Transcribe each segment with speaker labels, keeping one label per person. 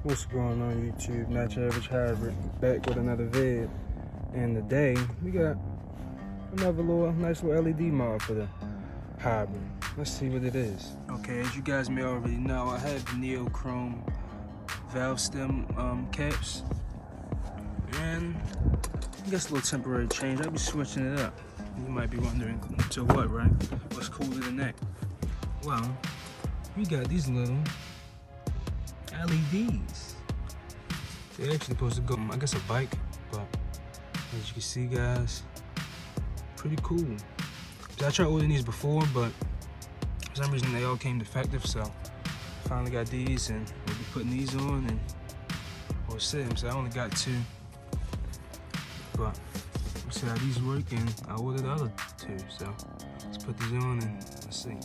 Speaker 1: What's going on YouTube? Not Your Average Hybrid, back with another vid. And today we got another nice little LED mod for the hybrid. Let's see what it is. Okay, as you guys may already know, I have neochrome valve stem caps, and I guess a little temporary change. I'll be switching it up. You might be wondering to what, right? What's cooler than that? Well, we got these little LEDs. They're actually supposed to go, I guess, a bike, but as you can see, guys, pretty cool. So I tried ordering these before, but for some reason they all came defective, so I finally got these, and we'll be putting these on, and we'll see them. So I only got two, but we'll see how these work, and I ordered the other two, so let's put these on and let's see.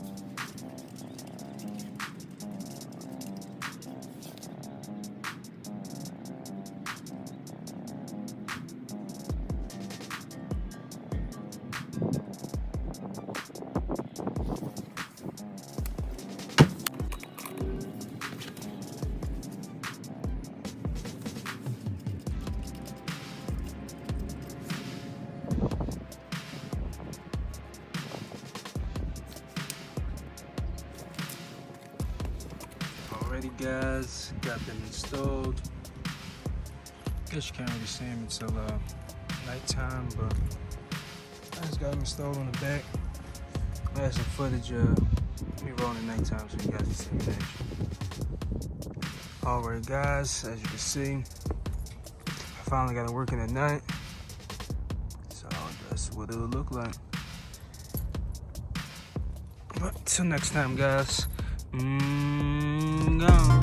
Speaker 1: Alrighty guys, got them installed. Guess you can't really see them until nighttime, but I just got them installed on the back. I have some footage me rolling at nighttime so you guys can see the action. Alright guys, as you can see, I finally got it working at night. So that's what it'll look like. But till next time guys, gone.